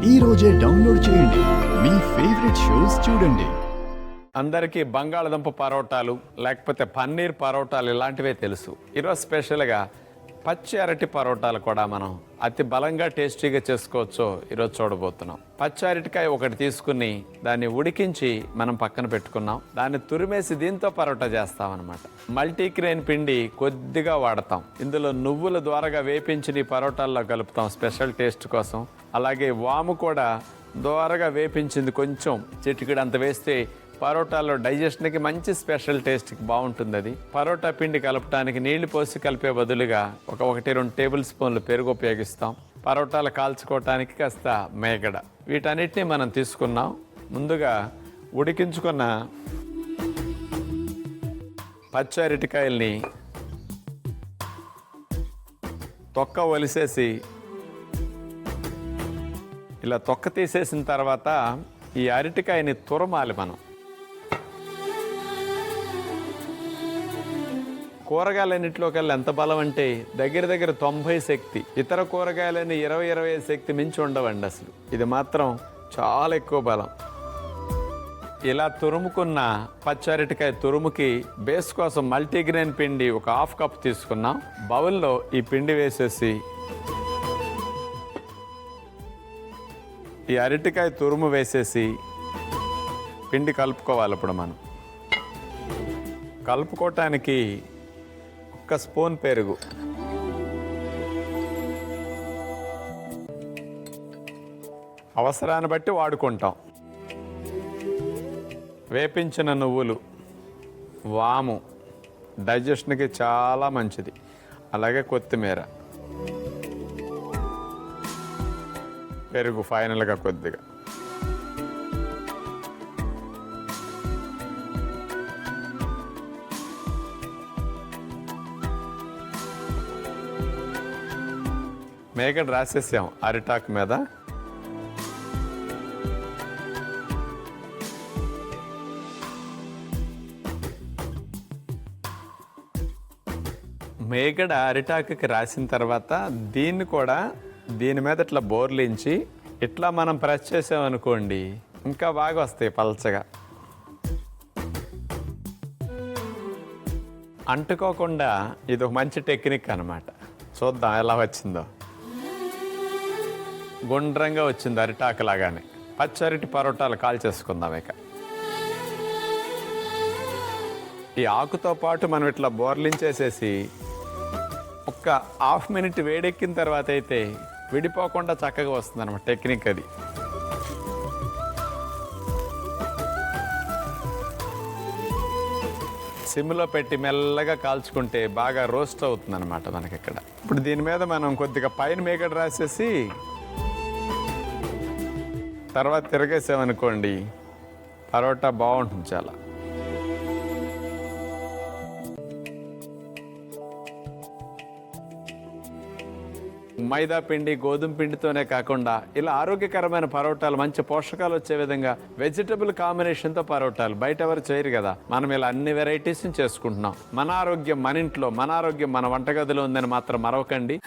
ఈ రోజే డౌన్లోడ్ చేయండి, మీ ఫేవరెట్ షోస్ చూడండి. అందరికీ బంగాళదుంప పరోటాలు లేకపోతే పన్నీర్ పరోటాలు ఇలాంటివే తెలుసు. ఈరోజు స్పెషల్గా పచ్చి అరటి పరోటాలు కూడా మనం అతి బలంగా టేస్టీగా చేసుకోవచ్చో ఈరోజు చూడబోతున్నాం. పచ్చి అరటికాయ ఒకటి తీసుకుని దాన్ని ఉడికించి మనం పక్కన పెట్టుకున్నాం. దాన్ని తురిమేసి దీంతో పరోటా చేస్తామన్నమాట. మల్టీగ్రెయిన్ పిండి కొద్దిగా వాడతాం. ఇందులో నువ్వుల ద్వారాగా వేపించి పరోటాల్లో కలుపుతాం స్పెషల్ టేస్ట్ కోసం. అలాగే వాము కూడా ద్వారాగా వేపించింది కొంచెం చిటికెడు అంత వేస్తే పరోటాలో డైజెషన్కి మంచి స్పెషల్ టేస్ట్కి బాగుంటుంది. అది పరోటా పిండి కలపడానికి నీళ్లు పోసి కలిపే బదులుగా 1-2 టేబుల్ స్పూన్లు పెరుగు ఉపయోగిస్తాం. పరోటాలు కాల్చుకోవటానికి కాస్త మేగడ. వీటన్నిటిని మనం తీసుకున్నాం. ముందుగా ఉడికించుకున్న పచ్చి అరటికాయల్ని తొక్క ఒలిసేసి ఇలా తొక్క తీసేసిన తర్వాత ఈ అరటికాయని తురమాలి. మనం కూరగాయలన్నింటిలోకెళ్ళి ఎంత బలం అంటే దగ్గర 90 శక్తి. ఇతర కూరగాయలని 20-25 శక్తి మించి ఉండవండి అసలు. ఇది మాత్రం చాలా ఎక్కువ బలం. ఇలా తురుముకున్న పచ్చరటికాయ తురుముకి బేస్ కోసం మల్టీగ్రెయిన్ పిండి 1/2 కప్ తీసుకున్నాం. బౌల్లో ఈ పిండి వేసేసి ఈ అరటికాయ తురుము వేసేసి పిండి కలుపుకోవాలి. ఇప్పుడు మనం కలుపుకోవటానికి 1 స్పూన్ పెరుగు, అవసరాన్ని బట్టి వాడుకుంటాం. వేపించిన నువ్వులు, వాము డైజెషన్కి చాలా మంచిది. అలాగే కొత్తిమీర, పెరుగు ఫైనల్గా కొద్దిగా. మేగడ రాసేసాం అరిటాకు మీద. మేగడ అరిటాకుకి రాసిన తర్వాత దీన్ని కూడా దీని మీద ఇట్లా బోర్లించి ఇట్లా మనం ప్రెస్ చేసామనుకోండి ఇంకా బాగా వస్తాయి పల్చగా. అంటుకోకుండా ఇది ఒక మంచి టెక్నిక్ అన్నమాట. చూద్దాం ఎలా వచ్చిందో. గుండ్రంగా వచ్చింది అరిటాకు లాగానే. పచ్చరటి పరోటాలు కాల్చేసుకుందాం. ఇక ఈ ఆకుతో పాటు మనం ఇట్లా బోర్లించేసేసి 1/2 మినిట్ వేడెక్కిన తర్వాత అయితే విడిపోకుండా చక్కగా వస్తుంది అన్నమాట. టెక్నిక్ అది. సిమ్లో పెట్టి మెల్లగా కాల్చుకుంటే బాగా రోస్ట్ అవుతుంది అనమాట మనకి ఇక్కడ. ఇప్పుడు దీని మీద మనం కొద్దిగా పైన మేగడ రాసేసి తర్వాత తిరగేసామనుకోండి పరోటా బాగుంటుంది చాలా. మైదా పిండి, గోధుమ పిండితోనే కాకుండా ఇలా ఆరోగ్యకరమైన పరోటాలు, మంచి పోషకాలు వచ్చే విధంగా వెజిటబుల్ కాంబినేషన్తో పరోటాలు బయట ఎవరు చేయరు కదా. మనం ఇలా అన్ని వెరైటీస్ని చేసుకుంటున్నాం. మన ఆరోగ్యం మన ఇంట్లో, మన ఆరోగ్యం మన వంటగదిలో ఉందని మాత్రం మరవకండి.